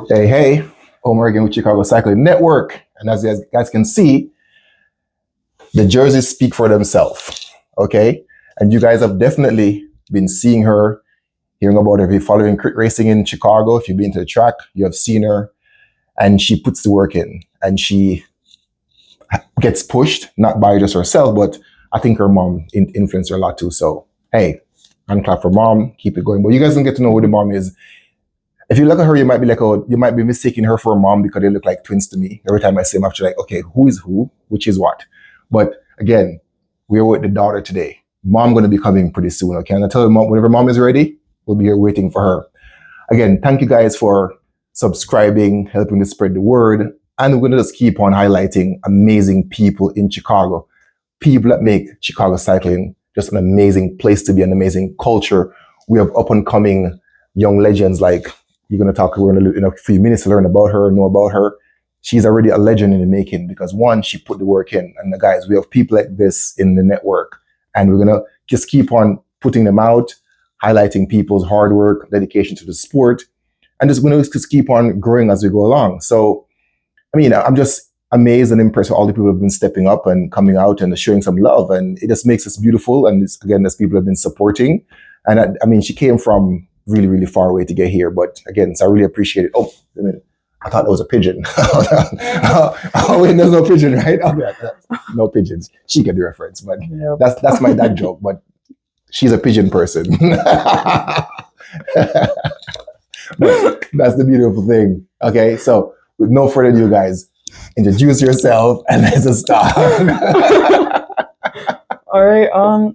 Hey, hey, Omar again with Chicago Cycling Network. And as you guys can see, the jerseys speak for themselves. Okay. And you guys have definitely been seeing her, hearing about her. If you're following crit racing in Chicago, if you've been to the track, you have seen her. And she puts the work in. And she gets pushed, not by just herself, but I think her mom influenced her a lot too. So, hey, hand clap for mom. Keep it going. But you guys don't get to know who the mom is. If you look at her, you might be like, oh, you might be mistaking her for a mom because they look like twins to me. Every time I see them, I'm actually like, okay, who is who, which is what. But again, we're with the daughter today. Mom going to be coming pretty soon. Okay, and I tell her mom, whenever mom is ready, we'll be here waiting for her. Again, thank you guys for subscribing, helping to spread the word, and we're going to just keep on highlighting amazing people in Chicago, people that make Chicago cycling just an amazing place to be, an amazing culture. We have up and coming young legends like. You're going to talk to her in a few minutes to learn about her, know about her. She's already a legend in the making because one, she put the work in. And the guys, we have people like this in the network. And we're going to just keep on putting them out, highlighting people's hard work, dedication to the sport, and just going to just keep on growing as we go along. So, I mean, I'm just amazed and impressed with all the people who have been stepping up and coming out and showing some love. And it just makes us beautiful. And again, there's people who have been supporting. And I mean, she came from really, really far away to get here. But again, so I really appreciate it. Oh, wait a minute. I thought that was a pigeon. Oh, wait, there's no pigeon, right? Okay, no pigeons. She get the reference, but yep. That's my dad joke, but she's a pigeon person. But that's the beautiful thing. Okay, so with no further ado, guys, introduce yourself and let's start. All right,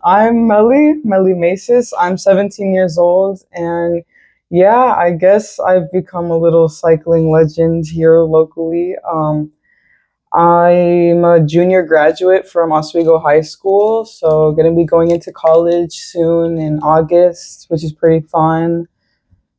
I'm Melly Maces. I'm 17 years old, and yeah, I guess I've become a little cycling legend here locally. I'm a junior graduate from Oswego High School, so gonna be going into college soon in August, which is pretty fun.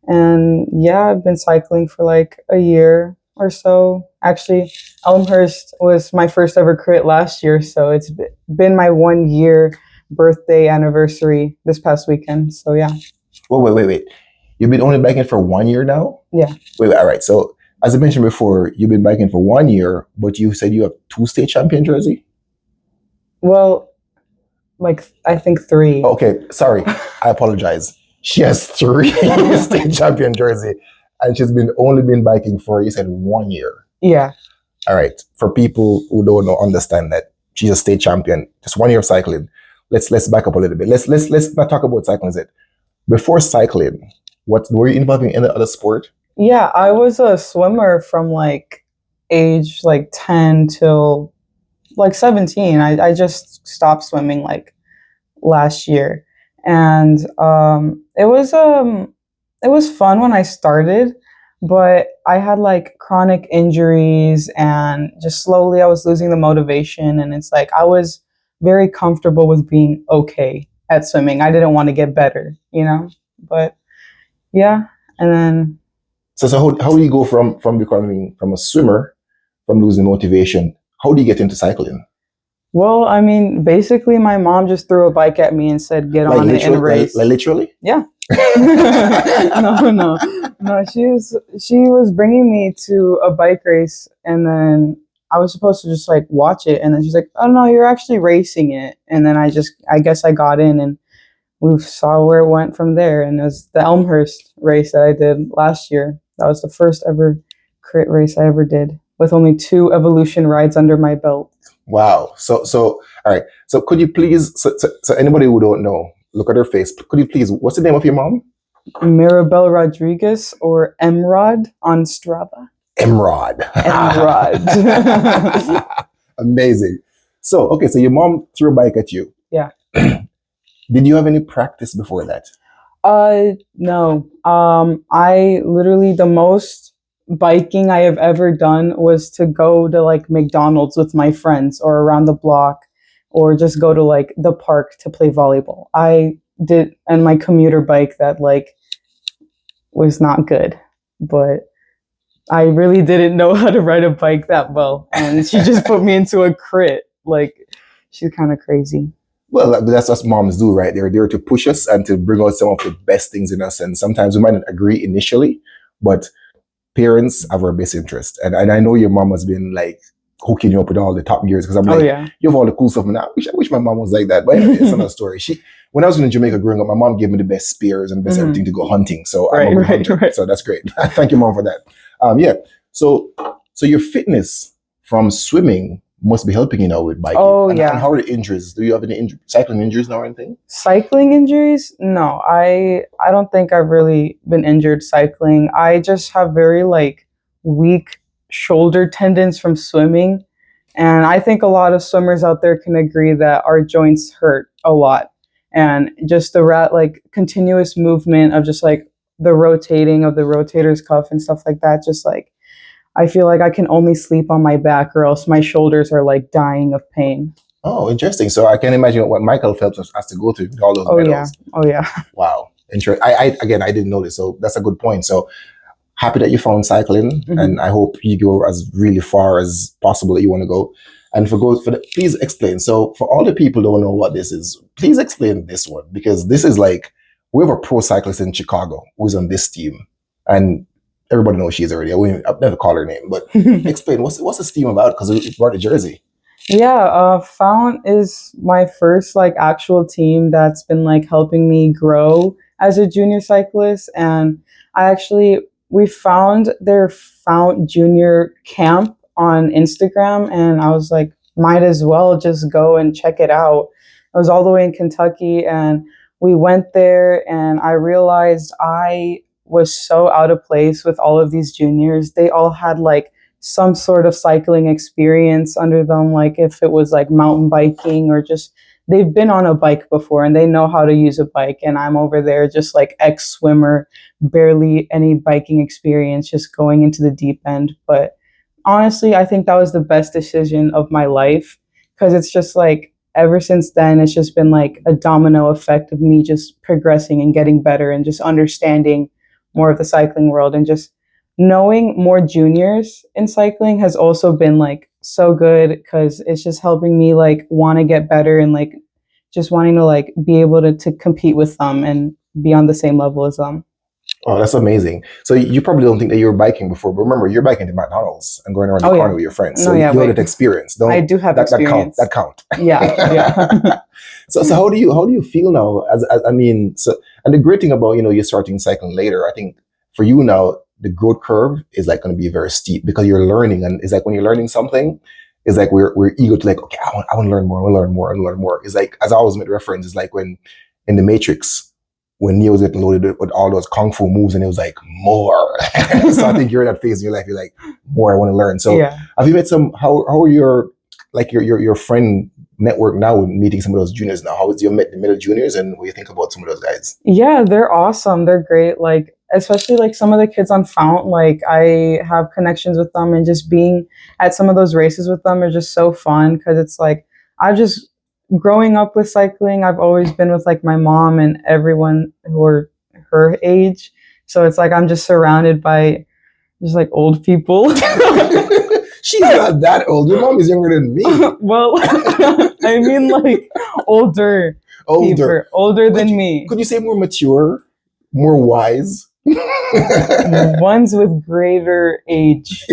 And yeah, I've been cycling for like a year or so. Actually, Elmhurst was my first ever crit last year, so it's been my 1 year birthday anniversary this past weekend. So yeah. Wait. You've been only biking for 1 year now? Yeah. Wait, all right. So as I mentioned before, you've been biking for 1 year, but you said you have 2 state champion jersey? Well, like I think 3. Okay, sorry. I apologize. She has 3 state champion jersey, and she's only been biking for, you said, 1 year. Yeah. All right. For people who don't understand that she's a state champion, just 1 year of cycling. Let's back up a little bit. Let's not talk about cycling. Before cycling, what were you involved in any other sport? Yeah, I was a swimmer from like age like 10 till like 17. I just stopped swimming like last year. And it was fun when I started, but I had like chronic injuries and just slowly I was losing the motivation, and it's like I was very comfortable with being okay at swimming. I didn't want to get better, But yeah, and then So how do you go from becoming from a swimmer, from losing motivation? How do you get into cycling? Well, I mean, basically, my mom just threw a bike at me and said, "Get on it and race." Like literally? Yeah. No. She was bringing me to a bike race, and then I was supposed to just like watch it, and then she's like, "Oh no, you're actually racing it." And then I guess I got in, and we saw where it went from there. And it was the Elmhurst race that I did last year. That was the first ever crit race I ever did, with only 2 evolution rides under my belt. Wow. So all right. So could you please, so anybody who don't know, look at her face. Could you please, what's the name of your mom? Mirabel Rodriguez, or Emrod on Strava. Emrod. Amazing. So, okay, so your mom threw a bike at you. Yeah. Did you have any practice before that? No. I literally, the most biking I have ever done was to go to like McDonald's with my friends or around the block, or just go to like the park to play volleyball. I did, and my commuter bike that like was not good, but I really didn't know how to ride a bike that well, and she just put me into a crit. Like, she's kind of crazy. Well, that's what moms do, right? They're there to push us and to bring out some of the best things in us. And sometimes we might not agree initially, but parents have our best interest. And I know your mom has been like hooking you up with all the top gears because I'm Oh like, yeah. you have all the cool stuff. And I wish my mom was like that. But anyway, it's another story. When I was in Jamaica growing up, my mom gave me the best spears and best everything to go hunting. So I'm a good hunter. So that's great. Thank you, mom, for that. Yeah. So your fitness from swimming must be helping you now with biking. Oh, and yeah. And how are the injuries? Do you have any cycling injuries now or anything? Cycling injuries? No, I don't think I've really been injured cycling. I just have very like weak shoulder tendons from swimming. And I think a lot of swimmers out there can agree that our joints hurt a lot. And just the like continuous movement of just like the rotating of the rotator's cuff and stuff like that, just like I feel like I can only sleep on my back or else my shoulders are like dying of pain. Oh, interesting. So I can imagine what Michael Phelps has to go through with all those medals. Oh yeah. Wow. Interesting. I didn't know this, so that's a good point. So happy that you found cycling, and I hope you go as really far as possible that you want to go. And please explain. So for all the people who don't know what this is, please explain this one, because this is like, we have a pro cyclist in Chicago who's on this team, and everybody knows she is already. I've never called her name, but explain what's this team about? Because we brought a jersey. Yeah, Fount is my first like actual team that's been like helping me grow as a junior cyclist, and we found their Fount Junior camp on Instagram, and I was like, might as well just go and check it out. I was all the way in Kentucky, and we went there, and I realized I was so out of place with all of these juniors. They all had like some sort of cycling experience under them, like if it was like mountain biking or just they've been on a bike before and they know how to use a bike, and I'm over there just like ex-swimmer, barely any biking experience, just going into the deep end. But honestly, I think that was the best decision of my life, because it's just like ever since then it's just been like a domino effect of me just progressing and getting better and just understanding more of the cycling world, and just knowing more juniors in cycling has also been like so good, because it's just helping me like want to get better and like just wanting to like be able to compete with them and be on the same level as them. Oh, that's amazing. So you probably don't think that you were biking before, but remember, you're biking to McDonald's and going around the corner with your friends. So you have that experience. I do have experience. That count. Yeah. So how do you feel now? And the great thing about, you starting cycling later, I think for you now, the growth curve is like going to be very steep because you're learning, and it's like when you're learning something, it's like we're eager to like, okay, I want to learn more, I want to learn more, I want to learn more. It's like, as I always make reference, it's like when in the Matrix, when Neo was getting loaded with all those kung fu moves, and it was like more. So I think you're in that phase in your life. You're like, more, I want to learn. So have you met how are your friend network now with meeting some of those juniors now? How is you met the middle juniors, and what do you think about some of those guys? Yeah, they're awesome. They're great. Like, especially like some of the kids on Fount, like I have connections with them, and just being at some of those races with them are just so fun, because it's like I've just growing up with cycling, I've always been with like my mom and everyone who are her age. So it's like I'm just surrounded by just like old people. She's not that old. Your mom is younger than me. Well, I mean like older than me. Could you say more mature, more wise? Ones with greater age.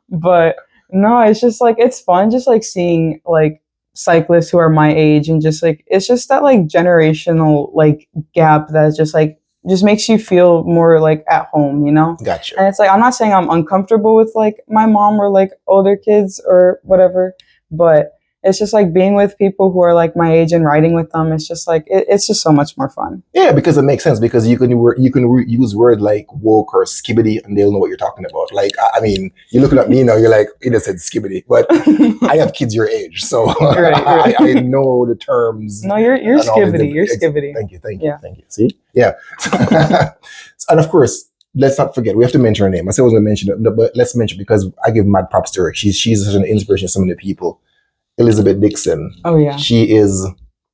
But no, it's just like, it's fun just like seeing like cyclists who are my age, and just like it's just that like generational like gap that just makes you feel more like at home, Gotcha. And it's like, I'm not saying I'm uncomfortable with like my mom or like older kids or whatever, but it's just like being with people who are like my age and riding with them. It's just like it's just so much more fun. Yeah, because it makes sense, because you can use word like woke or skibbity, and they'll know what you're talking about. Like, I mean, you're looking at me now, you're like, you just said skibbity, but I have kids your age, so right. I know the terms. No, you're skibbity. You're skibbity. Thank you. See, yeah, and of course, let's not forget, we have to mention her name. I said I was going to mention it, but let's mention, because I give mad props to her. She's such an inspiration to so many people. Elizabeth Dixon. Oh yeah. She is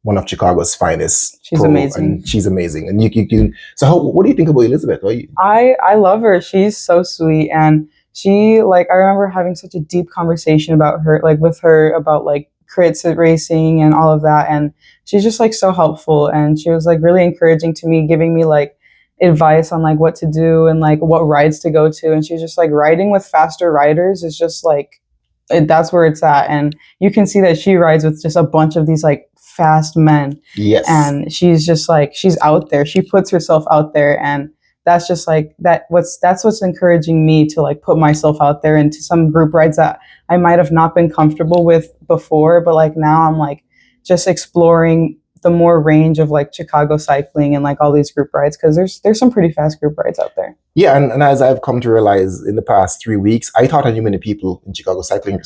one of Chicago's finest. She's amazing. And she's amazing. And you can. So what do you think about Elizabeth? I love her. She's so sweet, and she like, I remember having such a deep conversation about her, like with her about like crits at racing and all of that, and she's just like so helpful, and she was like really encouraging to me, giving me like advice on like what to do and like what rides to go to. And she's just like, riding with faster riders is just like that's where it's at. And you can see that she rides with just a bunch of these like fast men. Yes. And she's just like, she's out there. She puts herself out there, and that's just like that's what's encouraging me to like put myself out there into some group rides that I might have not been comfortable with before, but like now I'm like just exploring the more range of like Chicago cycling and like all these group rides, because there's some pretty fast group rides out there. Yeah, and as I've come to realize in the past 3 weeks, I thought I knew many people in Chicago cycling,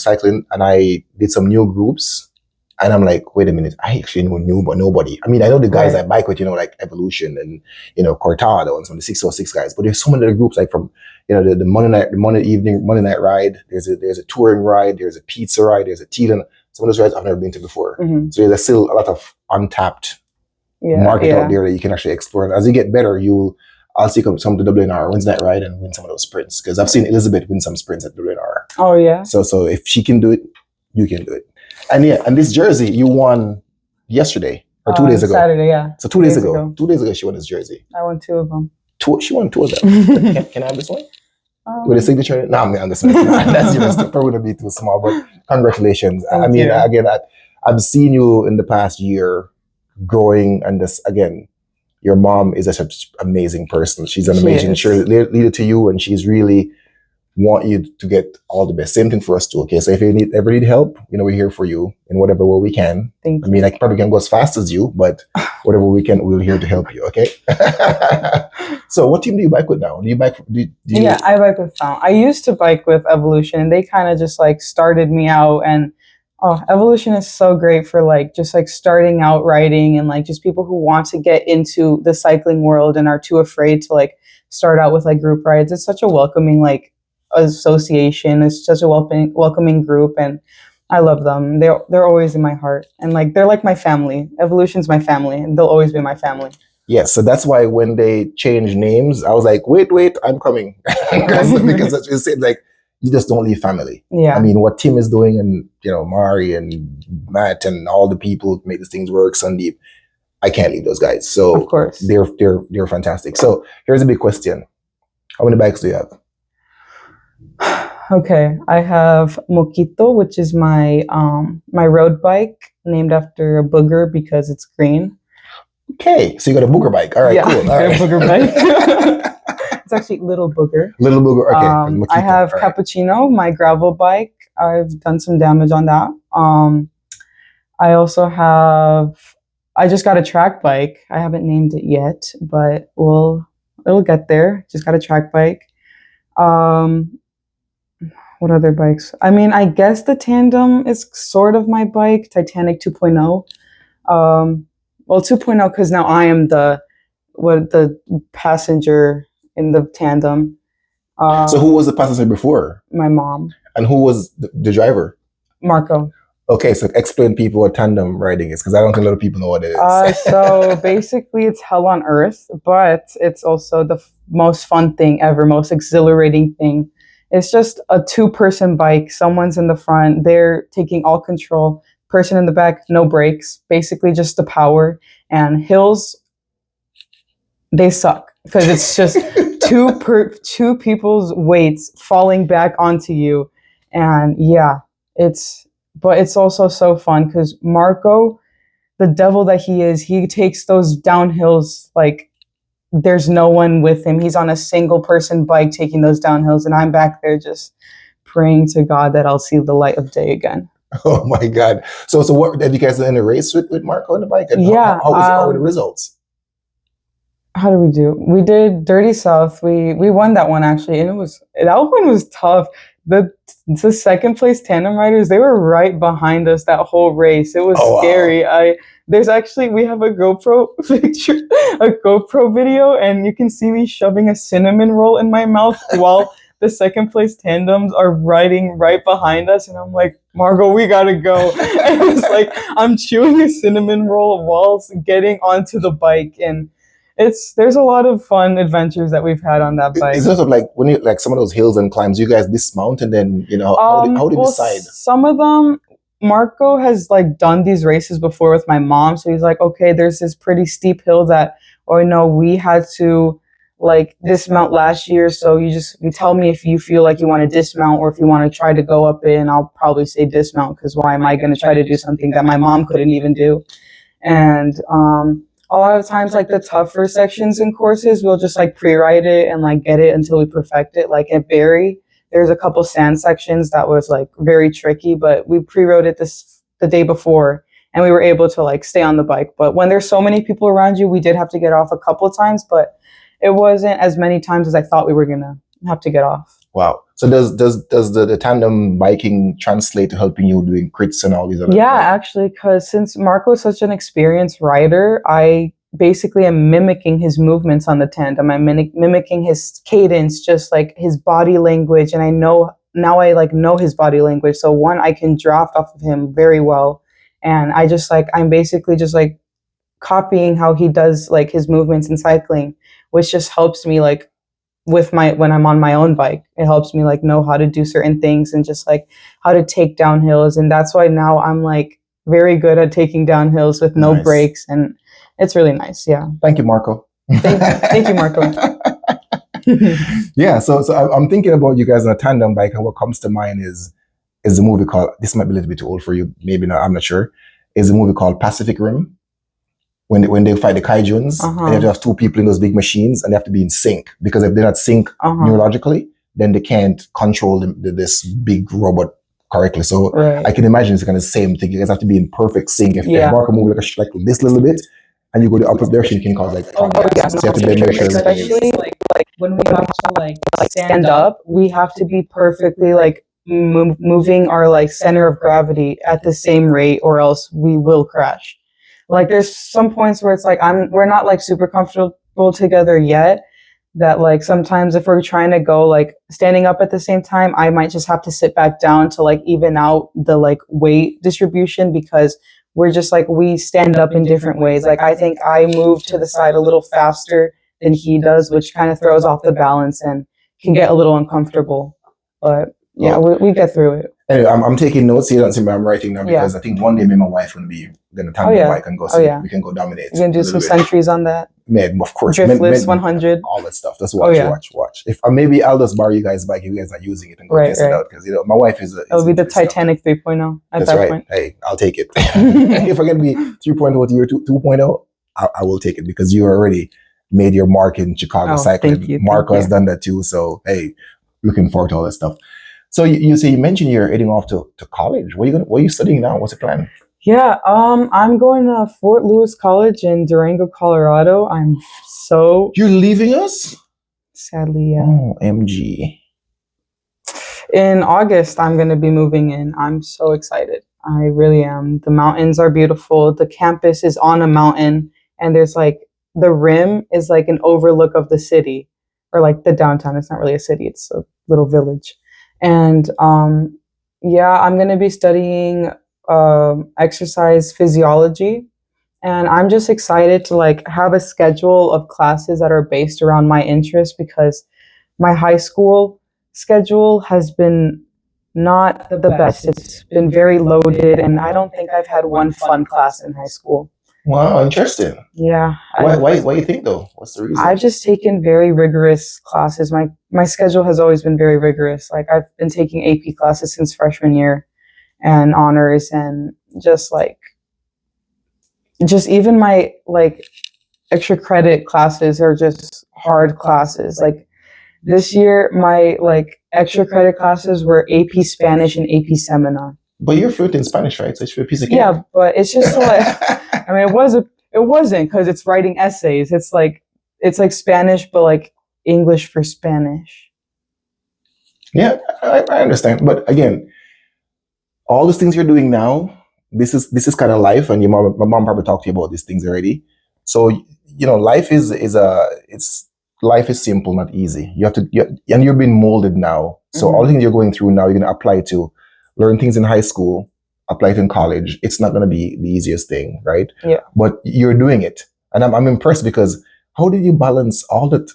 and I did some new groups, and I'm like, wait a minute, I actually knew but nobody. I mean, I know the guys Right. I bike with, like Evolution and Cortado and some of the 606 guys, but there's so many other groups like from the Monday night ride. There's a touring ride, there's a pizza ride, there's a Teelan. Some of those rides I've never been to before. Mm-hmm. So there's still a lot of untapped market out there that you can actually explore. And as you get better, I'll see some to WNR, wins that ride and win some of those sprints. Because I've seen Elizabeth win some sprints at WNR. Oh yeah. So if she can do it, you can do it. And this jersey you won yesterday or 2 days ago. Saturday, yeah. So 2 days ago. 2 days ago she won this jersey. I won 2 of them. She won 2 of them. Can I have this one? With a signature? No, I'm just that's just probably gonna be too small. But congratulations. Thank you. Again, I've seen you in the past year growing, and this again, your mom is such an amazing person. She's an amazing leader to you, and she's really want you to get all the best. Same thing for us too. Okay, so if you ever need help, we're here for you in whatever way we can. Thank you. I probably can't go as fast as you, but whatever we can, we're here to help you. Okay. So, what team do you bike with now? Do you bike? Yeah, I bike with Found. I used to bike with Evolution, and they kind of just like started me out. And Evolution is so great for like just like starting out riding, and like just people who want to get into the cycling world and are too afraid to like start out with like group rides. It's such a welcoming like association. It's such a welcoming group, and I love them. They're always in my heart, and like they're like my family. Evolution's my family, and they'll always be my family. Yes, so that's why when they changed names, I was like, wait, I'm coming. because it seems like you just don't leave family. Yeah. I mean, what Tim is doing, and Mari and Matt and all the people who make these things work, Sandeep, I can't leave those guys. So of course they're fantastic. So here's a big question: how many bikes do you have? Okay, I have Moquito, which is my my road bike, named after a booger because it's green. Okay, so you got a booger bike. All right, cool. All right. A booger bike. It's actually Little Booger. Little Booger. Okay. I have Cappuccino, my gravel bike. I've done some damage on that. I also have. I just got a track bike. I haven't named it yet, but it'll get there. Just got a track bike. What other bikes? I mean, I guess the Tandem is sort of my bike, Titanic 2.0. Well, 2.0 because now I am the passenger in the Tandem. So who was the passenger before? My mom. And who was the driver? Marco. Okay, so explain people what tandem riding is, because I don't think a lot of people know what it is. So basically it's hell on earth, but it's also the most fun thing ever, most exhilarating thing. It's just a 2-person bike. Someone's in the front. They're taking all control. Person in the back, no brakes. Basically just the power. And hills, they suck. Because it's just two people's weights falling back onto you. And yeah, but it's also so fun because Marco, the devil that he is, he takes those downhills like there's no one with him. He's on a single person bike taking those downhills, and I'm back there just praying to God that I'll see the light of day again. Oh my God. So what did you guys do in a race with Marco on the bike? And yeah. How were the results? How did we do? We did Dirty South. We won that one actually, and that one was tough. The second place tandem riders, they were right behind us that whole race. It was scary. Wow. We have a GoPro picture, a GoPro video, and you can see me shoving a cinnamon roll in my mouth while the second place tandems are riding right behind us. And I'm like, Margot, we gotta go. And it's like, I'm chewing a cinnamon roll whilst getting onto the bike. And there's a lot of fun adventures that we've had on that bike. It's sort of like when you like some of those hills and climbs, you guys dismount and then how do you decide? Some of them, Marco has like done these races before with my mom, so he's like, okay, there's this pretty steep hill that, we had to like dismount last year, so you tell me if you feel like you want to dismount or if you want to try to go up it, and I'll probably say dismount because why am I going to try to do something that my mom couldn't even do? And a lot of times, like the tougher sections in courses, we'll just like pre-write it and like get it until we perfect it. Like at Barry, there's a couple sand sections that was like very tricky, but we pre-wrote it the day before, and we were able to like stay on the bike. But when there's so many people around you, we did have to get off a couple times, but it wasn't as many times as I thought we were gonna have to get off. Wow. So does the tandem biking translate to helping you doing crits and all these other? Yeah, actually, because since Marco is such an experienced rider, I basically am mimicking his movements on the tandem. I'm mimicking his cadence, just like his body language, and I know now I like know his body language. So one, I can draft off of him very well, and I'm basically just like copying how he does like his movements in cycling, which just helps me like with my when I'm on my own bike. It helps me like know how to do certain things and just like how to take down hills, and that's why now I'm like very good at taking down hills with no Nice. brakes, and it's really nice. Yeah. Thank you, Marco. Thank you, Marco. Yeah, so I'm thinking about you guys on a tandem bike, and what comes to mind is a movie called, this might be a little bit too old for you, maybe not, I'm not sure. Is a movie called Pacific Rim. When they fight the kaijuns, and they have to have two people in those big machines, and they have to be in sync, because if they're not sync neurologically, then they can't control this big robot correctly. So I can imagine it's kind of the same thing. You guys have to be in perfect sync. If Marco move like this little bit, and you go the opposite direction, you can cause like problems. So you have to make sure especially like when we have to like stand up, we have to be perfectly like moving our like center of gravity at the same rate, or else we will crash. Like there's some points where it's like we're not like super comfortable together yet, that like sometimes if we're trying to go like standing up at the same time, I might just have to sit back down to like even out the like weight distribution, because we're just like we stand up in different ways. Like I think I move to the side a little faster than he does, which kind of throws off the balance and can get a little uncomfortable. But yeah, we get through it. Anyway, I'm taking notes here. Don't see me. I'm writing now because I think one day me and my wife will be gonna tandem bike and go see. We can go dominate. You can do some centuries on that. Man, of course. Driftless 100. All that stuff. Just watch. If maybe I'll just borrow you guys' bike if you guys are using it and go test it out, because my wife is. It'll be the Titanic 3.0 at that point. Hey, I'll take it. If I'm gonna be 3.0 to your 2.0, I will take it, because you already made your mark in Chicago cycling. Thank you. Marco has done that too. So hey, looking forward to all that stuff. So you mentioned you're heading off to college. What are you studying now? What's the plan? Yeah, I'm going to Fort Lewis College in Durango, Colorado. You're leaving us? Sadly, yeah. Oh, MG. In August, I'm going to be moving in. I'm so excited. I really am. The mountains are beautiful. The campus is on a mountain, and there's like the rim is like an overlook of the city, or like the downtown. It's not really a city. It's a little village. And I'm going to be studying exercise physiology, and I'm just excited to like have a schedule of classes that are based around my interests, because my high school schedule has been not the best. It's been very loaded, and I don't think I've had one fun class in high school. Wow, interesting. Yeah. Why do you think though? What's the reason? I've just taken very rigorous classes. My schedule has always been very rigorous. Like I've been taking AP classes since freshman year, and honors, and just even my like extra credit classes are just hard classes. Like this year, my like extra credit classes were AP Spanish and AP Seminar. But you're fluent in Spanish, right? So it's for a piece of cake. Yeah, but it's just like, I mean, it wasn't, because it's writing essays. It's like Spanish, but like English for Spanish. Yeah, I understand. But again, all these things you're doing now, this is kind of life, and my mom probably talked to you about these things already. So life is simple, not easy. And you're being molded now. So all the things you're going through now, you're going to apply to learn things in high school, apply it in college. It's not going to be the easiest thing, right? Yeah. But you're doing it, and I'm impressed, because how did you balance all that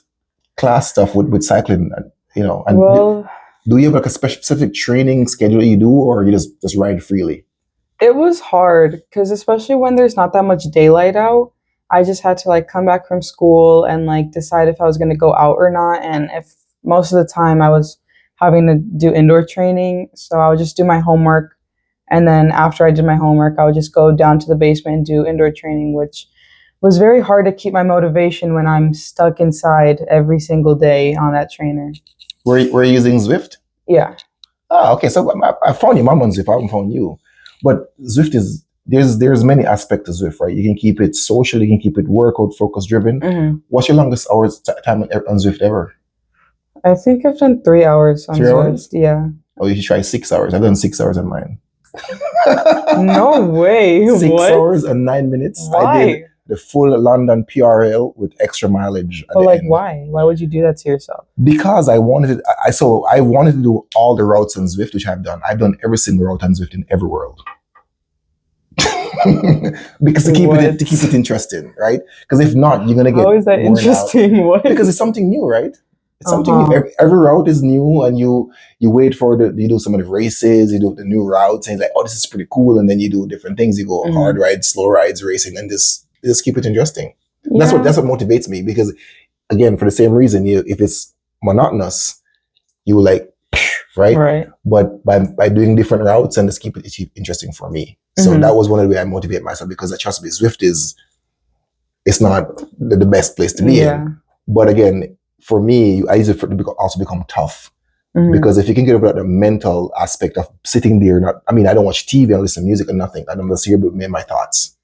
class stuff with cycling? And well, do you have like a specific training schedule you do, or you just ride freely? It was hard, because especially when there's not that much daylight out, I just had to like come back from school and like decide if I was going to go out or not. And if most of the time I was having to do indoor training, so I would just do my homework. And then after I did my homework, I would just go down to the basement and do indoor training, which was very hard to keep my motivation when I'm stuck inside every single day on that trainer. Were you using Zwift? Yeah. Ah, okay. So I found your mom on Zwift. I haven't found you. But Zwift is, there's many aspects of Zwift, right? You can keep it social, you can keep it workout focus driven. Mm-hmm. What's your longest hours time on Zwift ever? I think I've done 3 hours on 3 hours? Zwift. Yeah. Oh, you should try 6 hours. I've done 6 hours on mine. No way. 6 What? hours and 9 minutes. Why? I did the full London PRL with extra mileage. But like, why? Why would you do that to yourself? Because I wanted it. I wanted to do all the routes on Zwift, which I've done. I've done every single route on Zwift in every world. Because to keep it interesting, right? Because if not, you're gonna get. How is that interesting? What? Because it's something new, right? It's something new. Every route is new, and you wait for you do some of the races, you do the new routes, and it's like, oh, this is pretty cool, and then you do different things. You go hard rides, slow rides, racing, and just keep it interesting. Yeah. That's what motivates me, because again, for the same reason, if it's monotonous, you like, right? Right. But by doing different routes and just keep it interesting for me. So that was one of the ways I motivate myself, because trust me, Zwift it's not the best place to be in. But again, for me, I use it to also become tough. Because if you can get over the mental aspect of sitting there, I don't watch TV, I listen to music or nothing. I'm just here with me and my thoughts.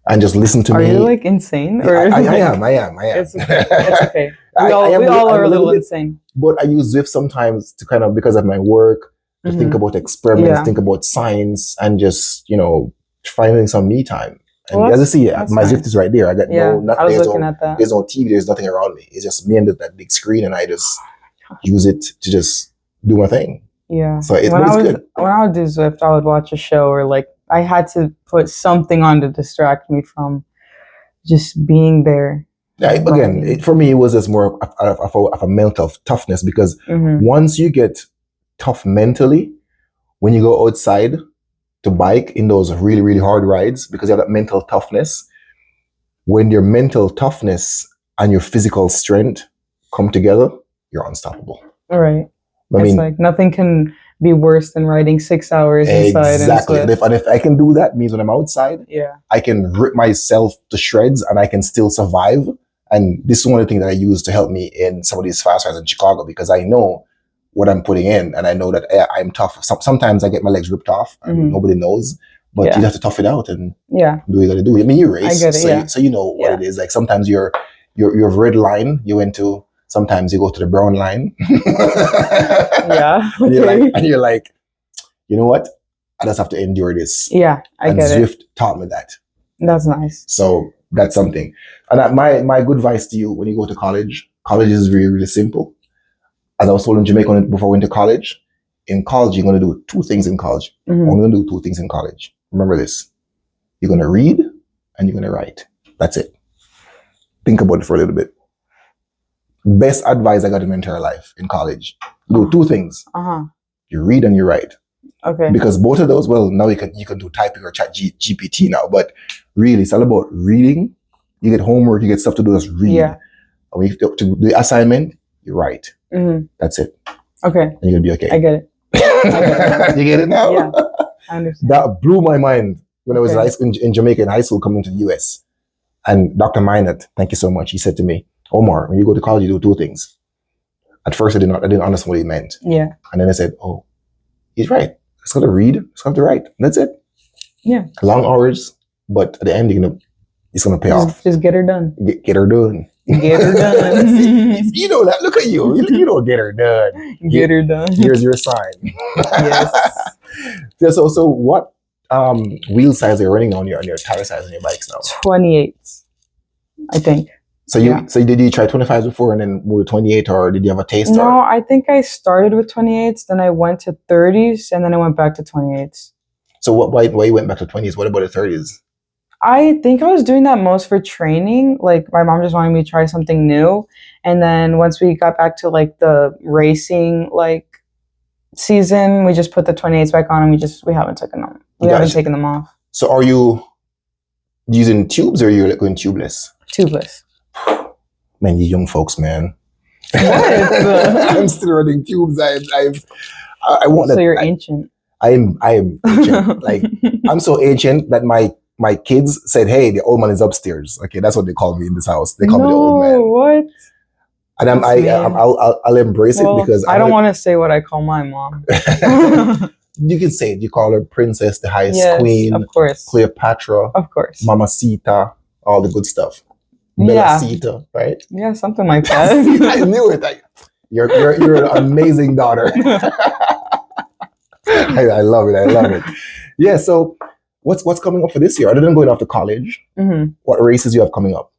And just listen to me. Are you like insane? Or I am. It's okay. We all are a little insane. But I use Zift sometimes to kind of, because of my work, to think about experiments, think about science, and just, finding some me time. And as you see, my Zift is right there. I got I was looking at that. There's no TV, there's nothing around me. It's just me and that big screen, and I just use it to just do my thing. Yeah. So it's good. When I would do Zwift, I would watch a show, or like I had to put something on to distract me from just being there. Yeah, again, for me, it was just more of a mental toughness, because once you get tough mentally, when you go outside to bike in those really, really hard rides, because you have that mental toughness, when your mental toughness and your physical strength come together, you're unstoppable. All right. It's like nothing can be worse than riding 6 hours inside. Exactly. And if I can do that, means when I'm outside, I can rip myself to shreds and I can still survive. And this is one of the things that I use to help me in some of these fast rides in Chicago, because I know what I'm putting in, and I know that I'm tough. Sometimes I get my legs ripped off and nobody knows, but you have to tough it out and do what you got to do. I mean, you race, I get it, so you know what it is. Like sometimes your red line, sometimes you go to the brown line. Yeah. Okay. And you're like, you know what? I just have to endure this. Yeah, I get it. Zwift taught me that. That's nice. So that's something. And my good advice to you when you go to college is really, really simple. As I was told in Jamaica before I went to college, in college, you're going to do 2 things in college. I'm going to do 2 things in college. Remember this. You're going to read and you're going to write. That's it. Think about it for a little bit. Best advice I got in my entire life in college. Do 2 things. You read and you write. Okay. Because both of those, well, now you can do typing or chat GPT now, but really it's all about reading. You get homework, you get stuff to do, just read. Yeah. And when you have to do the assignment, you write. That's it. Okay. And you're gonna be okay. I get it. You get it now? Yeah. I understand. That blew my mind when I was in Jamaica in high school, coming to the US. And Dr. Minot, thank you so much. He said to me, Omar, when you go to college, you do 2 things. At first, I didn't understand what he meant. Yeah. And then I said, oh, he's right. It's got to read. It's got to write. That's it. Yeah. Long hours, but at the end, it's gonna pay off. Just get her done. Get her done. Get her done. You know that. Look at you. You know, get her done. Get her done. Here's your sign. Yes. So what wheel size are you running on your tire size on your bikes now? 28s, I think. So did you try 25s before and then move to 28, or did you have a taste? No, I think I started with 28s, then I went to 30s, and then I went back to 28s. So why you went back to 20s? What about the 30s? I think I was doing that most for training. Like my mom just wanted me to try something new, and then once we got back to like the racing season, we just put the 28s back on, and we haven't taken them. We haven't taken them off. So are you Using tubes or you're like going tubeless? Tubeless. Man, you young folks, man. What? I'm still running tubes. I want So that. you're ancient. I am ancient. Like I'm so ancient that my kids said, "Hey, the old man is upstairs." Okay, that's what they call me in this house. They call me the old man. What? And I'll embrace it because I don't want to say what I call my mom. You can say it. You call her princess, the highest Yes, queen, of course, Cleopatra, of course, Mamacita, all the good stuff. Yeah. Bellacita, right? Yeah, something like that. I knew it. You're an amazing daughter. I love it. I love it. Yeah. So, what's coming up for this year? Other than going off to college, what races you have coming up?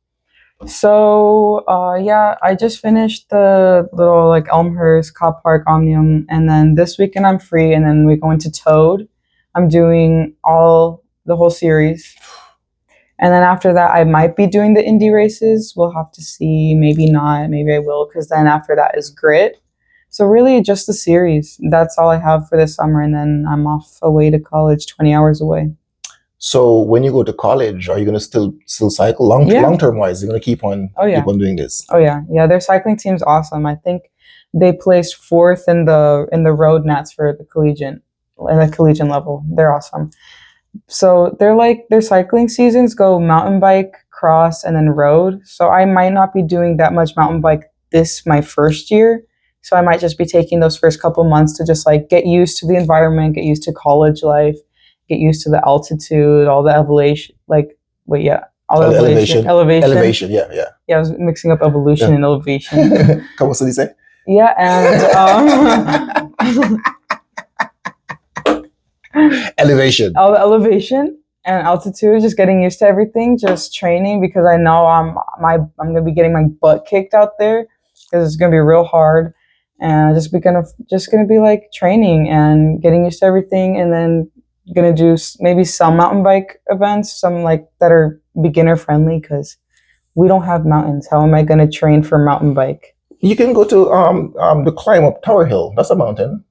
So, I just finished the little like Elmhurst Cop Park Omnium, and then this weekend I'm free, and then we're going to Toad. I'm doing the whole series, and then after that I might be doing the indie races. We'll have to see. Maybe not. Maybe I will, because then after that is Grit. So really, just the series. That's all I have for this summer, and then I'm off away to college, 20 hours away. So when you go to college, are you gonna still cycle long term wise? You're gonna keep on doing this. Oh yeah. Their cycling team's awesome. I think they placed 4th in the road nats for the collegiate level. They're awesome. So their cycling seasons go mountain bike, cross, and then road. So I might not be doing that much mountain bike this my first year. So I might just be taking those first couple months to just like get used to the environment, get used to college life, get used to the altitude, all the elevation, all the elevation. Yeah. Yeah, I was mixing up evolution and elevation. Come on, what did you say? Yeah, and elevation. All the elevation and altitude, just getting used to everything, just training, because I know I'm gonna be getting my butt kicked out there because it's gonna be real hard, and just gonna be like training and getting used to everything, and then gonna do maybe some mountain bike events, some like that are beginner friendly, because we don't have mountains. How am I gonna train for mountain bike? You can go to the climb up Tower Hill. That's a mountain.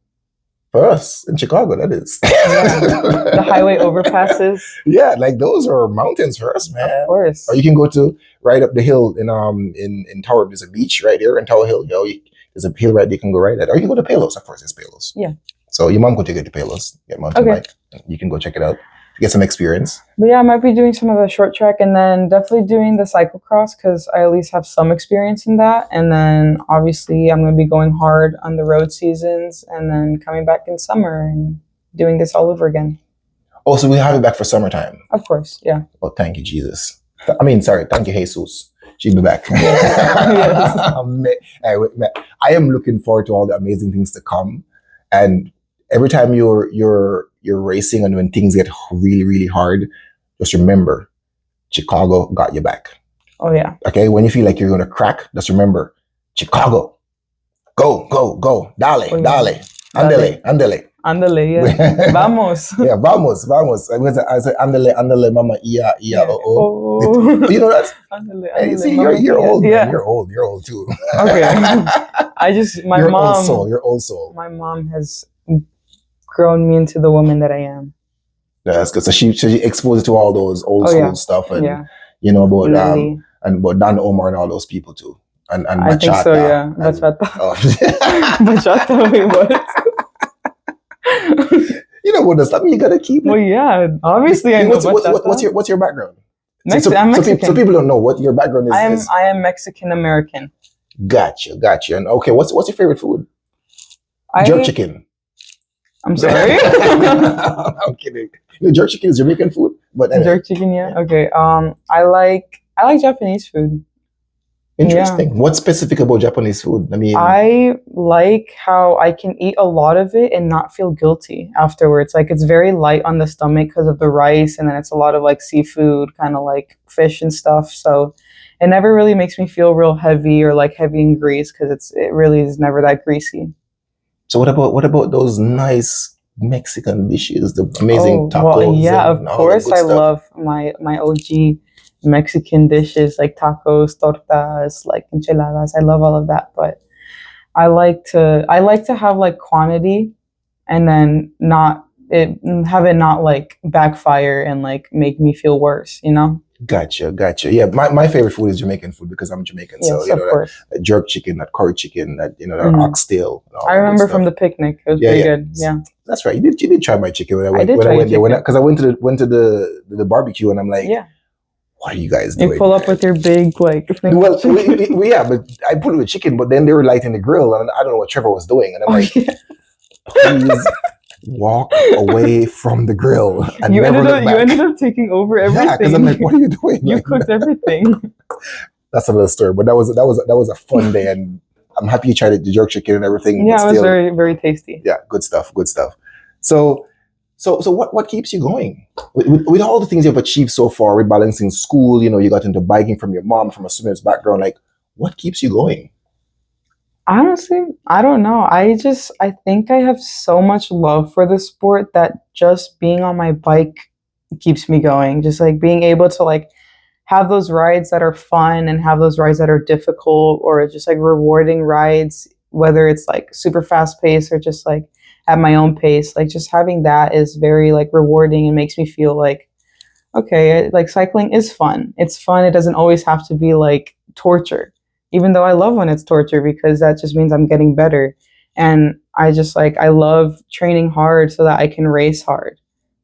For us in Chicago, that is. The highway overpasses. Yeah, like those are mountains for us, man. Of course. Or you can go to right up the hill in Tower. There's a beach right there in Tower Hill. There's a hill right there. You can go right at. Or you can go to Palos. Of course, it's Palos. Yeah. So your mom could take you to Palos, get mountain bike. You can go check it out, get some experience. But yeah, I might be doing some of the short track, and then definitely doing the cyclocross, because I at least have some experience in that. And then obviously I'm going to be going hard on the road seasons, and then coming back in summer and doing this all over again. Oh, so we have you back for summertime? Of course, yeah. Oh, thank you, Jesus. Thank you, Jesus. She'll be back. Yes. I am looking forward to all the amazing things to come. And every time you're racing, and when things get really, really hard, just remember, Chicago got your back. Oh yeah. Okay, when you feel like you're gonna crack, just remember, Chicago, go, dale, andele. Andale, yeah. Vamos. Yeah, vamos. I say andele, mama, iya, oh. You know that? Andale, Hey, see, mama, you're old, man. yeah. You're old too. Okay. You're old soul. My mom has grown me into the woman that I am. Yeah, that's good. So she exposed to all those old school stuff, and about Dan Omar and all those people too, and bachata. I think so, yeah. Bachata. Oh. Bachata. Wait, what? You know what does that mean? You gotta keep it. Well, yeah, obviously I know bachata. What's your background? I'm Mexican. So people don't know what your background is. I am Mexican American. Gotcha. And okay, what's your favorite food? Jerk chicken. I'm sorry. I'm kidding. Jerk chicken is Jamaican food, but anyway. Jerk chicken, yeah. Okay. I like Japanese food. Interesting. Yeah. What's specific about Japanese food? I like how I can eat a lot of it and not feel guilty afterwards. Like, it's very light on the stomach because of the rice, and then it's a lot of like seafood, kind of like fish and stuff. So it never really makes me feel real heavy or like heavy in grease, because it really is never that greasy. So what about those nice Mexican dishes, the amazing tacos? Well, yeah, of course I love my OG Mexican dishes, like tacos, tortas, like enchiladas. I love all of that, but I like to have like quantity, and then have it not like backfire and like make me feel worse, you know? Gotcha. Yeah, my favorite food is Jamaican food because I'm Jamaican. So Yes, of course. that jerk chicken, that curry chicken, that that Mhm. oxtail. And all I that good remember from stuff. the picnic. It was Yeah, pretty yeah. good. Yeah. That's right. You did try my chicken when I I went did try your there chicken. because I went to the barbecue and I'm like, Yeah. what are you guys You doing? pull up with your big like thing Well, of chicken. yeah, but I put it with chicken, but then they were lighting the grill, and I don't know what Trevor was doing, and I'm Oh, like, yeah. please walk away from the grill and You never ended look up back. taking over Yeah, because I'm like, everything. what are you doing? You Like, cooked everything. that's another story, but that was a fun day, and I'm happy you tried it, the jerk chicken and everything. But Yeah, it was still, very, very tasty. yeah, good stuff. So, what keeps you going with all the things you've achieved so far? Rebalancing school, you got into biking from your mom, from a swimmer's background. Like, what keeps you going? Honestly, I don't know. I think I have so much love for the sport that just being on my bike keeps me going. Just like being able to like have those rides that are fun and have those rides that are difficult or just like rewarding rides, whether it's like super fast pace or just like at my own pace. Like just having that is very like rewarding and makes me feel like okay, like cycling is fun. It's fun. It doesn't always have to be like torture, even though I love when it's torture because that just means I'm getting better. And I just like, I love training hard so that I can race hard.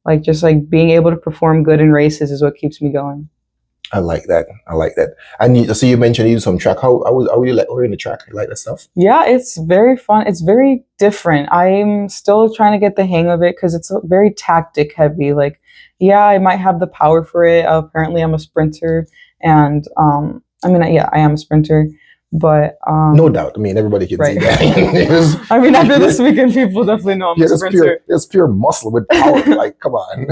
Like, just like being able to perform good in races is what keeps me going. I like that. And so you mentioned you do some track. How you like? Are you in the track? You like that stuff? Yeah, it's very fun. It's very different. I'm still trying to get the hang of it because it's very tactic heavy. Like, yeah, I might have the power for it. Apparently, I'm a sprinter, and I mean, yeah, I am a sprinter, but No doubt. I mean, everybody can see right. that. I mean, after this weekend, people definitely know I'm Yeah, a sprinter. it's pure muscle with power. Like, come on.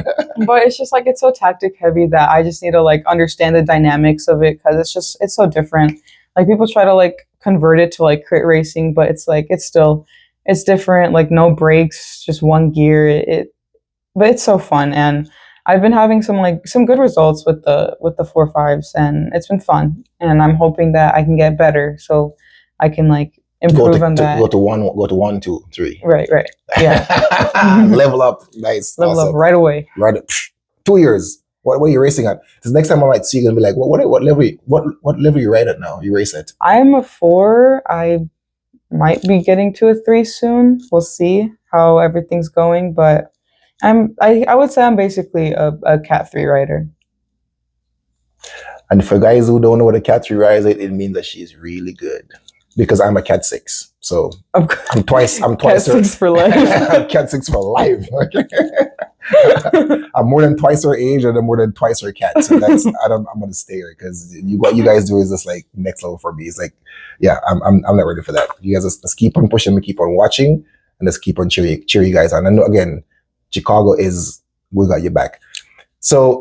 But it's just like it's so tactic heavy that I just need to like understand the dynamics of it because it's so different. Like people try to like convert it to like crit racing, but it's like it's different. Like no brakes, just one gear. But it's so fun, and I've been having some good results with the 4.5s, and it's been fun. And I'm hoping that I can get better so I can like improve on that. Go to 1, 2, 3. Right. Yeah. Level up. Nice. Level Awesome. up right away. Right. 2 years. What are you racing at? Because next time I might see you, gonna be like, what level? What level you ride at now? You race at? I'm a 4. I might be getting to a 3 soon. We'll see how everything's going, but I would say I'm basically a Cat 3 rider. And for guys who don't know what a Cat 3 rider is, it means that she's really good. Because I'm a Cat 6, so I'm twice. Cat 6 for life. I'm Cat 6 for life. I'm more than twice her age, and I'm more than twice her cat. So I'm gonna stay here because what you guys do is just like next level for me. It's like, yeah, I'm not ready for that. You guys just keep on pushing me, keep on watching, and just keep on cheer you guys on. I know again, Chicago is we got your back. So.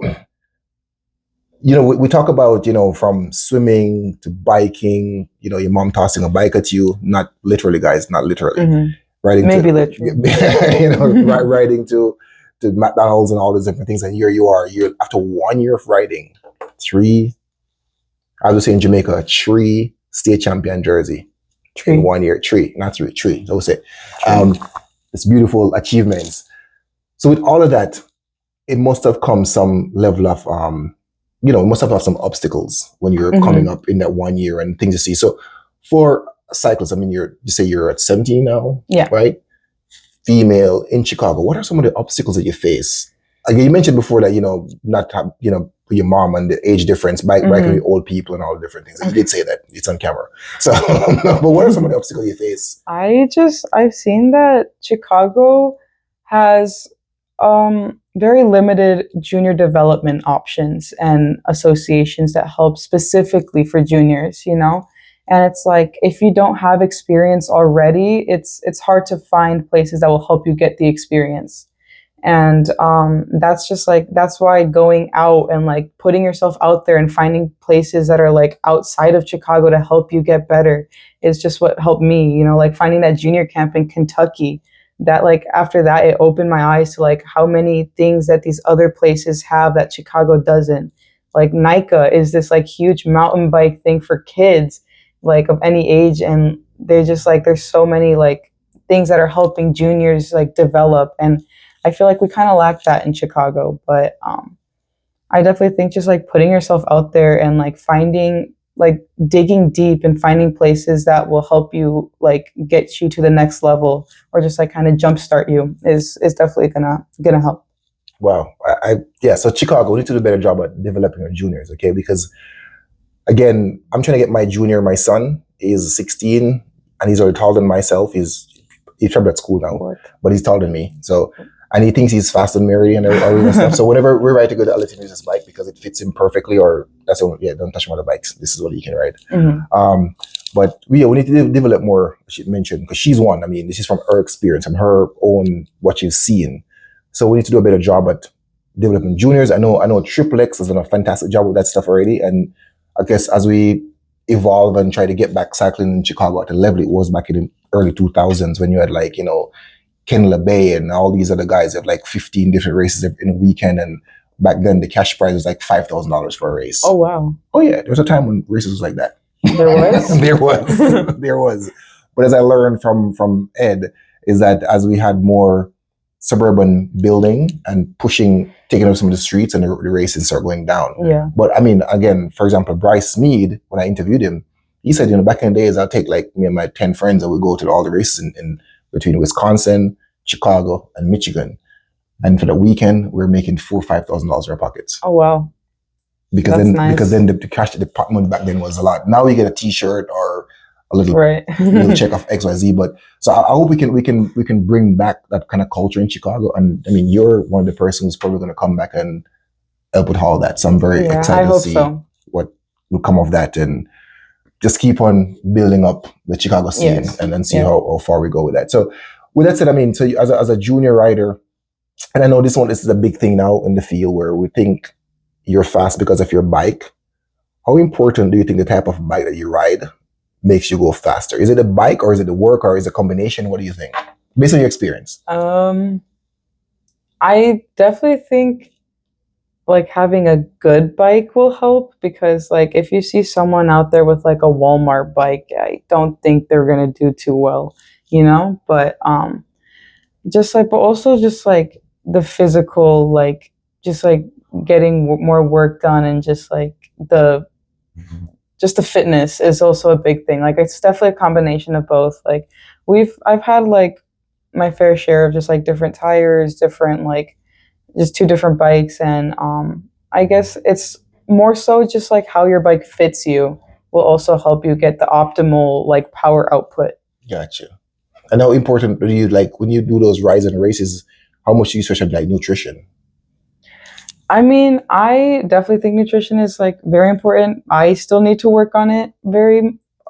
We talk about, from swimming to biking, your mom tossing a bike at you, not literally, guys, not literally. Mm-hmm. Riding maybe literally. Riding to McDonald's and all these different things. And here you are, after 1 year of riding, I would say in Jamaica, 3 state champion jersey. In 1 year, 3, not 3, 3, I would say. It's beautiful achievements. So with all of that, it must have come some level of, it must have some obstacles when you're coming up in that 1 year and things to see. So for cyclists, I mean, you say you're at 17 now, yeah, right? Female in Chicago. What are some of the obstacles that you face? Like you mentioned before that, not have, your mom and the age difference, biking with old people and all the different things. You did say that. It's on camera. So, but what are some of the obstacles you face? I've seen that Chicago has very limited junior development options and associations that help specifically for juniors, and it's like if you don't have experience already, it's hard to find places that will help you get the experience. And that's why going out and like putting yourself out there and finding places that are like outside of Chicago to help you get better is just what helped me, like finding that junior camp in Kentucky. That like after that it opened my eyes to like how many things that these other places have that Chicago doesn't. Like NICA is this like huge mountain bike thing for kids like of any age, and they're just like there's so many like things that are helping juniors like develop, and I feel like we kind of lack that in Chicago. But I definitely think just like putting yourself out there and like finding like digging deep and finding places that will help you like get you to the next level or just like kind of jumpstart you is definitely gonna help. Wow. Yeah. So Chicago, we need to do a better job at developing our juniors, okay? Because again, I'm trying to get my junior, my son is 16 and he's already taller than myself. He's probably at school now, What? but he's taller than me. So, and he thinks he's faster than Mary and all this stuff. So whenever we're ready to go, I'll let him use his bike because it fits him perfectly. Or that's the only, yeah, don't touch my other bikes. This is what he can ride. But we need to develop more. She mentioned because she's one. I mean, this is from her experience, from her own what she's seen. So we need to do a better job at developing juniors. I know Triple X has done a fantastic job with that stuff already, and I guess as we evolve and try to get back cycling in Chicago at the level it was back in the early 2000s when you had like, Ken LeBay and all these other guys have like 15 different races in a weekend. And back then the cash prize was like $5,000 for a race. Oh, wow. Oh yeah. There was a time when races was like that. There was? There was. But as I learned from Ed is that as we had more suburban building and taking up some of the streets and the races start going down. Yeah. But I mean, again, for example, Bryce Mead, when I interviewed him, he said, back in the days, I'll take like me and my 10 friends and we go to all the races in between Wisconsin, Chicago, and Michigan. And for the weekend, we're making $4,000 or $5,000 in our pockets. Oh, wow. Because That's then nice. the cash, the money back then was a lot. Now you get a T-shirt or a little Right. little check off XYZ. But so I hope we can bring back that kind of culture in Chicago. And I mean, you're one of the persons who's probably going to come back and help with all that. So I'm very excited to see what will come of that and just keep on building up the Chicago scene and then see how far we go with that. So with that said, I mean, so as a junior rider, and I know this is a big thing now in the field where we think you're fast because of your bike. How important do you think the type of bike that you ride makes you go faster? Is it a bike or is it the work or is it a combination? What do you think? Based on your experience. I definitely think like having a good bike will help because like if you see someone out there with like a Walmart bike, I don't think they're gonna do too well, but but also just like the physical, like just like getting more work done and just like the fitness is also a big thing. Like it's definitely a combination of both. Like I've had like my fair share of just like different tires, different like just two different bikes, and I guess it's more so just like how your bike fits you will also help you get the optimal like power output. Gotcha. And how important do you like when you do those rides and races? How much do you especially like nutrition? I mean, I definitely think nutrition is like very important. I still need to work on it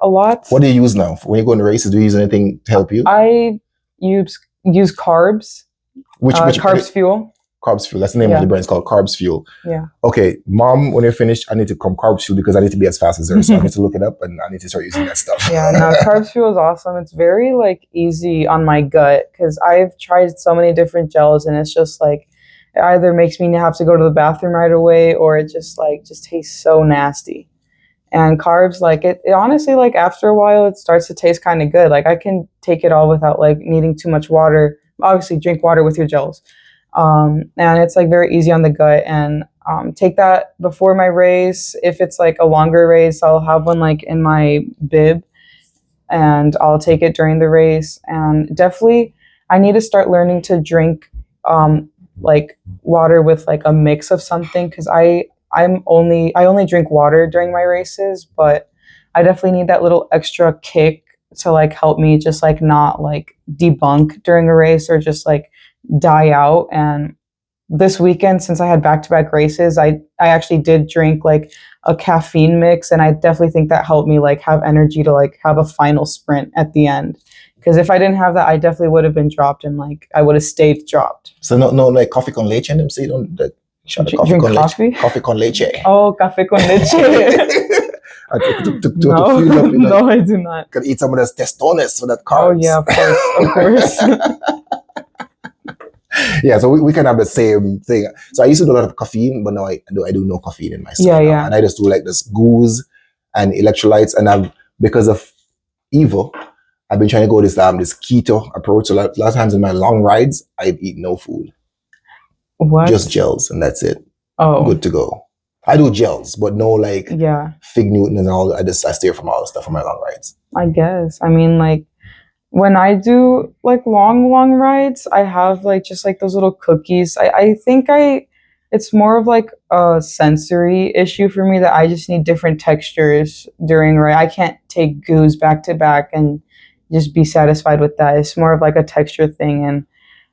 a lot. What do you use now when you go on races? Do you use anything to help you? I use carbs. Which Carbs Fuel? Carbs Fuel. That's the name of the brand. It's called Carbs Fuel. Yeah. Okay, Mom, when you're finished, I need to come Carbs Fuel because I need to be as fast as her. So I need to look it up and I need to start using that stuff. Yeah, no, Carbs Fuel is awesome. It's very like easy on my gut because I've tried so many different gels and it's just like it either makes me have to go to the bathroom right away or it just tastes so nasty. And carbs, like it honestly, like after a while, it starts to taste kind of good. Like I can take it all without like needing too much water. Obviously, drink water with your gels. And it's like very easy on the gut and take that before my race. If it's like a longer race, I'll have one like in my bib and I'll take it during the race. And definitely I need to start learning to drink like water with like a mix of something because I only drink water during my races, but I definitely need that little extra kick to like help me just like not like debunk during a race or just like die out. And this weekend, since I had back-to-back races, I actually did drink like a caffeine mix, and I definitely think that helped me like have energy to like have a final sprint at the end. Because if I didn't have that, I definitely would have been dropped and like I would have stayed dropped. So no like coffee con leche and them say don't drink coffee? Coffee con leche. Oh, café con leche. No, I do not. Could eat some of those testones for that carbs. Oh yeah, of course. Yeah, so we can have the same thing. So I used to do a lot of caffeine, but now I do no caffeine in myself. Yeah. And I just do like this goose and electrolytes. And because of Evo, I've been trying to go this keto approach. A lot of times in my long rides, I eat no food. What? Just gels, and that's it. Oh, good to go. I do gels, but no like yeah, Fig Newton and all. I steer from all the stuff on my long rides. I guess. I mean, like, when I do like long rides, I have like just like those little cookies. I think it's more of like a sensory issue for me that I just need different textures during ride. I can't take goos back to back and just be satisfied with that. It's more of like a texture thing. And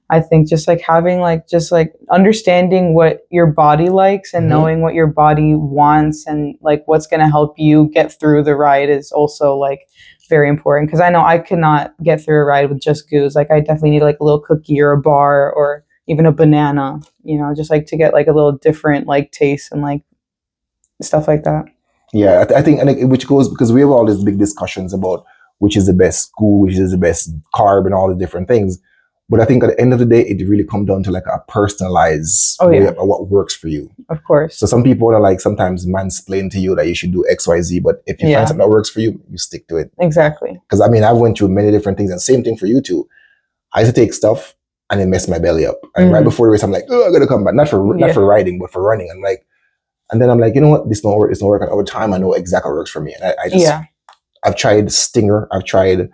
I think just like having like just like understanding what your body likes and knowing what your body wants and like what's going to help you get through the ride is also like very important, because I know I could not get through a ride with just goos. Like I definitely need like a little cookie or a bar or even a banana, you know, just like to get like a little different like taste and like stuff like that. Yeah, I think, and which goes because we have all these big discussions about which is the best school, which is the best carb, and all the different things. But I think at the end of the day, it really comes down to like a personalized way of what works for you. Of course. So some people are like sometimes mansplain to you that you should do X, Y, Z. But if you find something that works for you, you stick to it. Exactly. Because I mean, I went through many different things, and same thing for you too. I used to take stuff and it messed my belly up. And right before the race, I'm like, oh, I gotta come back. Not for riding, but for running. I'm like, and then I'm like, you know what? This don't work. It's not working. Over time, I know exactly what works for me. And I just, I've tried Stinger. I've tried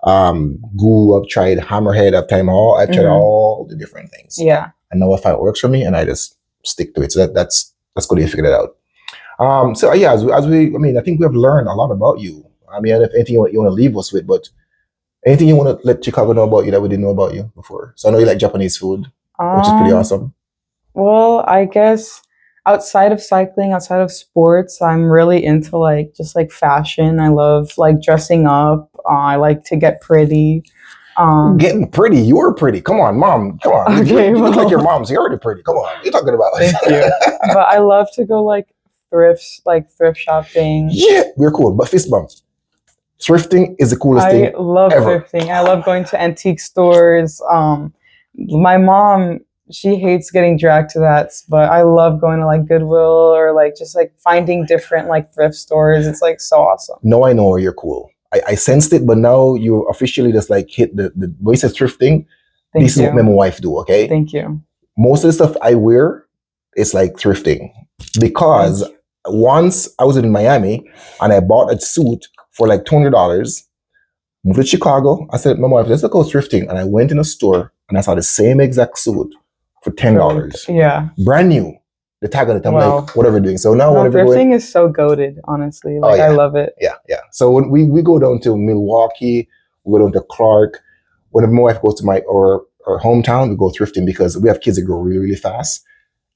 Goo. I've tried Hammerhead. I've tried all the different things. Yeah. I know if it works for me, and I just stick to it. So that's good. You figured it out. So yeah, as we, I mean, I think we have learned a lot about you. I mean, if anything you want to leave us with, but anything you want to let Chicago know about you that we didn't know about you before? So I know you like Japanese food, which is pretty awesome. Well, I guess outside of cycling, outside of sports, I'm really into like just like fashion. I love like dressing up. I like to get pretty. Getting pretty, you're pretty. Come on, mom. Come on. Okay, you look like your mom's. You're already pretty. Come on. What are you talking about? Thank you. But I love to go like thrift shopping. Yeah, we're cool. But fist bump. Thrifting is the coolest thing. I love ever. Thrifting. I love going to antique stores. My mom, she hates getting dragged to that, but I love going to like Goodwill or like just like finding different like thrift stores. It's like so awesome. No, I know you're cool. I sensed it, but now you officially just like hit the voice of thrifting. This is what my wife do, okay? Thank you. Most of the stuff I wear is like thrifting. Because once I was in Miami and I bought a suit for like $200, moved to Chicago. I said, my wife, let's go thrifting. And I went in a store and I saw the same exact suit for $10. Yeah. Brand new. The tag on it. I'm like, what are we doing? So now thrifting is so goated, honestly. Like, I love it. Yeah. So when we go down to Milwaukee, we go down to Clark. When my wife goes to our hometown, we go thrifting because we have kids that grow really, really fast.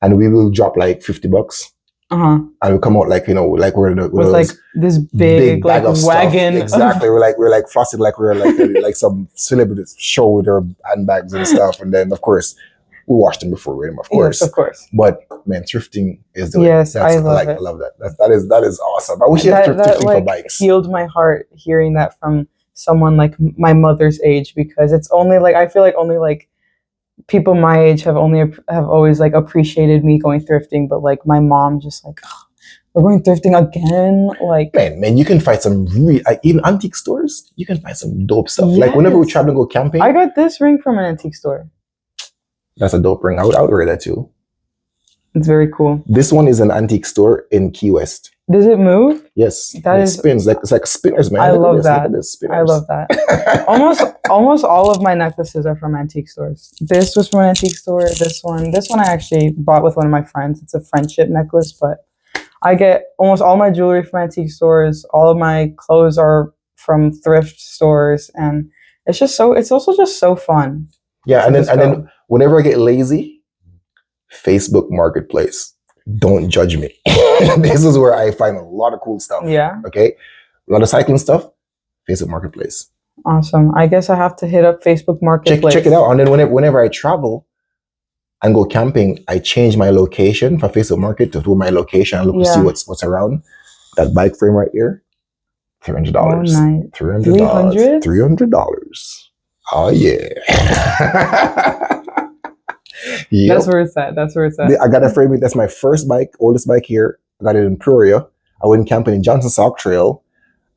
And we will drop like $50. And we come out like, you know, like we're with like this big like wagon. Exactly. we're like flossing like we're like like some celebrity show with our handbags and stuff. And then of course we wash them before we wear them, of course. Yes, of course. But man, thrifting is the way. Yes, I love it. I love that. That is awesome. I wish you had thrifting like, for bikes. Healed my heart hearing that from someone like my mother's age, because it's only like I feel like only like people my age have always like appreciated me going thrifting, but like my mom just like, oh, we're going thrifting again. Like man, you can find some even antique stores. You can find some dope stuff. Yes. Like whenever we travel and go camping, I got this ring from an antique store. That's a dope ring. I would wear that too. It's very cool. This one is an antique store in Key West. Does it move? Yes. It spins it's like spinners, man. I love that. I love that. almost all of my necklaces are from antique stores. This was from an antique store. This one I actually bought with one of my friends. It's a friendship necklace, but I get almost all my jewelry from antique stores. All of my clothes are from thrift stores, and it's also just so fun. Yeah, and then whenever I get lazy, Facebook Marketplace. Don't judge me. This is where I find a lot of cool stuff. Yeah. Okay. A lot of cycling stuff. Facebook Marketplace. Awesome. I guess I have to hit up Facebook Marketplace. Check it out. And then whenever I travel and go camping, I change my location from Facebook Market to my location and look to see what's around. That bike frame right here, $300. Oh, nice. $300. $300. Oh yeah. Yep. That's where it's at. I got a frame. That's my first bike, oldest bike here. I got it in Peoria. I went camping in Johnson Sock Trail.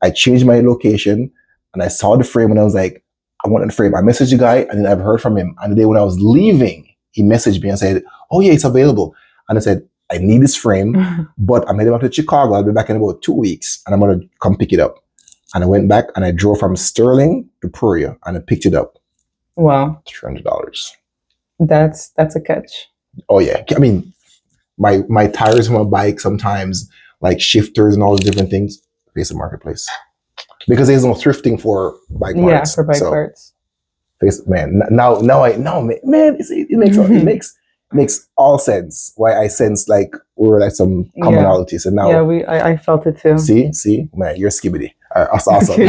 I changed my location and I saw the frame and I was like, I wanted the frame. I messaged the guy and then I've heard from him. And the day when I was leaving, he messaged me and said, oh yeah, it's available. And I said, I need this frame, but I'm heading back to Chicago. I'll be back in about 2 weeks, and I'm gonna come pick it up. And I went back and I drove from Sterling to Peoria, and I picked it up. Wow, $300. that's a catch. Oh yeah, I mean, my tires on my bike sometimes, like shifters and all the different things, face the marketplace because there's no thrifting for bike parts. Yeah, for bike parts. Face, man. Now I know, man. It makes all sense. Why I sense like we're like some commonalities, and now I felt it too. See, man, you're skibbity. That's awesome.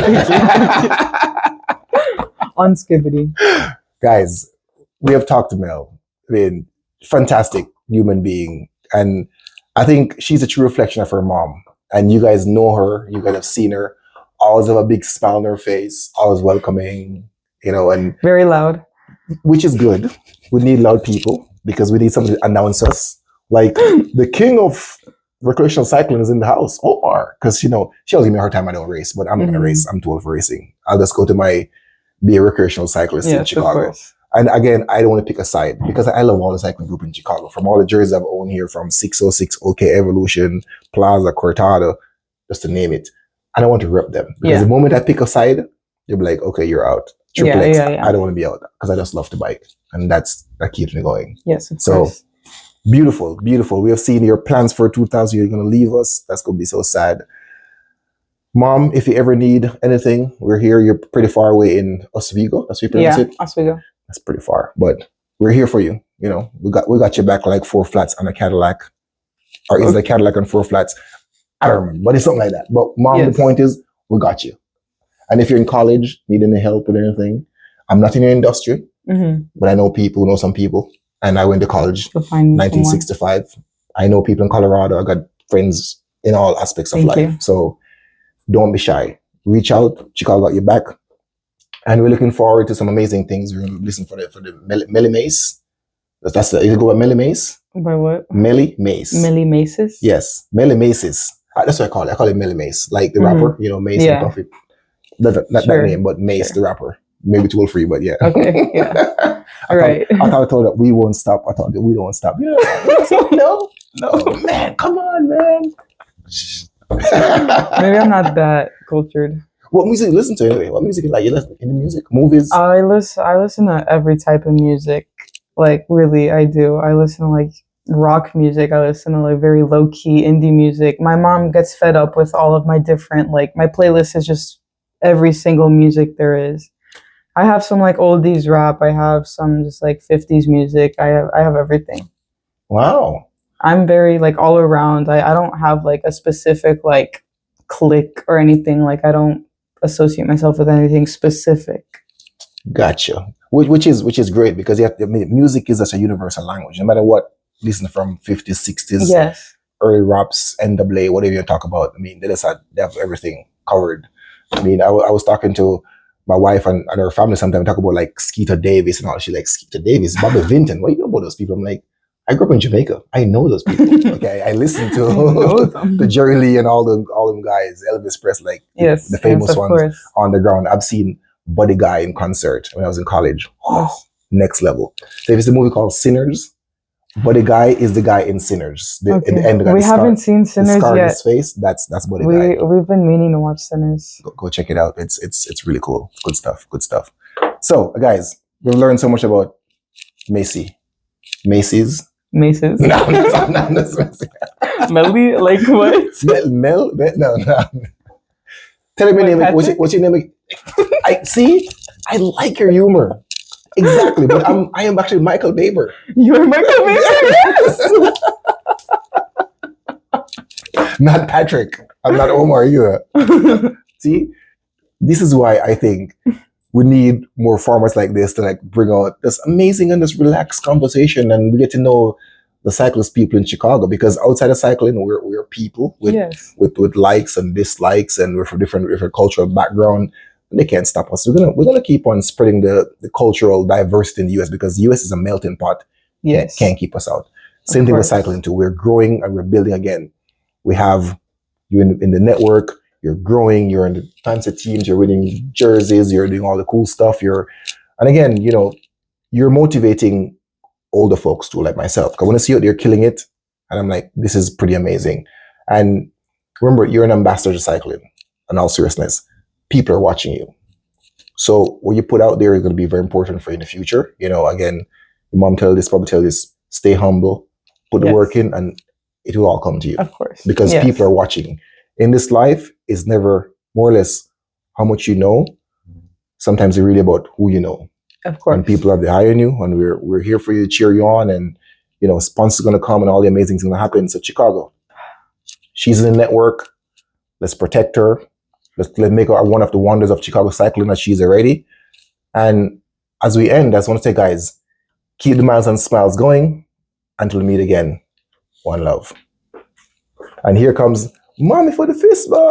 On Skibbity. Guys, we have talked to Mel. I mean, fantastic human being, and I think she's a true reflection of her mom. And you guys know her. You guys have seen her. Always have a big smile on her face. Always welcoming. And very loud, which is good. We need loud people because we need somebody to announce us. Like the king of recreational cycling is in the house, Omar. Because she always give me a hard time. I don't race, but I'm gonna race. I'm too old for racing. I'll just go to be a recreational cyclist in Chicago. And again, I don't want to pick a side because I love all the cycling group in Chicago. From all the jerseys I've owned here, from 606, OK Evolution, Plaza, Cortada, just to name it. And I want to rep them because the moment I pick a side, you'll be like, okay, you're out. Triple X, I don't want to be out because I just love to bike, and that keeps me going. Yes, of course. Beautiful. We have seen your plans for 2000. You're going to leave us. That's going to be so sad. Mom, if you ever need anything, we're here. You're pretty far away in Oswego. That's what you pronounce it? Oswego. That's pretty far, but we're here for you. We got your back like 4 flats on a Cadillac, or is the Cadillac on 4 flats? I don't remember, but it's something like that. But Mom, the point is, we got you. And if you're in college, need any help with anything, I'm not in your industry, but I know some people. And I went to college in 1965. I know people in Colorado. I got friends in all aspects of life. So don't be shy. Reach out. Chicago got your back. And we're looking forward to some amazing things. We're going to listen for the Melly Maces. You go by Melly Maces? By what? Melly Maces. Melly Maces? Yes. Melly Maces. That's what I call it. I call it Melly Maces. Like the rapper, Mace and Puffy. Not that name, but Mace, the rapper. Maybe too old for you, but yeah. Okay, yeah. I thought I told that we won't stop. I thought that we don't stop. No, man, come on, man. Maybe I'm not that cultured. What music you listen to anyway? What music you like? You listen to music, movies? I listen to every type of music. Like, really, I do. I listen to like rock music. I listen to like very low key indie music. My mom gets fed up with all of my different, like, my playlist is just every single music there is. I have some like oldies rap. I have some just like 50s music. I have everything. Wow. I'm very like all around. I don't have like a specific like clique or anything. Like, I don't associate myself with anything specific. Gotcha. Which is great because music is such a universal language. No matter what, listen from 50s, 60s, early raps, NWA, whatever you talk about. I mean, they have everything covered. I mean, I was talking to my wife and her family sometimes, talk about like Skeeter Davis and all. She's like, Skeeter Davis, Bobby Vinton. What do you know about those people? I'm like, I grew up in Jamaica. I know those people. Okay, I listen to the Jerry Lee and all them guys, Elvis Presley, like the famous ones on the ground. I've seen Buddy Guy in concert when I was in college. Next level. So if it's a movie called Sinners, Buddy Guy is the guy in Sinners. At the end, we haven't seen Sinners yet. On his face, that's Buddy Guy. We've been meaning to watch Sinners. Go check it out. It's really cool. Good stuff. So guys, we've learned so much about Macy's. Maces. No, not Macy. Melly, like what? No. Tell me your name. What's your name? I like your humor. Exactly, but I am actually Michael Baber. You're Michael Baber? Yes! Not Patrick. I'm not Omar either. See, this is why I think we need more farmers like this to like bring out this amazing and this relaxed conversation, and we get to know the cyclist people in Chicago, because outside of cycling, we're people with likes and dislikes, and we're from different cultural background. They can't stop us. We're gonna keep on spreading the cultural diversity in the US, because the US is a melting pot. Yes, can't keep us out. Same thing with cycling too. We're growing and we're building again. We have you in the network. You're growing. You're in the fancy teams. You're winning jerseys. You're doing all the cool stuff. And again, you're motivating older folks too, like myself. I want to see you out there killing it. And I'm like, this is pretty amazing. And remember, you're an ambassador to cycling, in all seriousness. People are watching you. So what you put out there is going to be very important for you in the future. You know, again, your mom probably tell this, stay humble, put the work in, and it will all come to you. Of course. Because people are watching. In this life, it's never more or less how much you know. Sometimes it's really about who you know. Of course. And people have the eye on you, and we're here for you to cheer you on, and you know, sponsors are going to come and all the amazing things are going to happen. So Chicago, she's in the network. Let's protect her. Let's make her one of the wonders of Chicago cycling that she's already. And as we end, I just want to say, guys, keep the miles and smiles going until we meet again. One love. And here comes Mommy for the fist bump.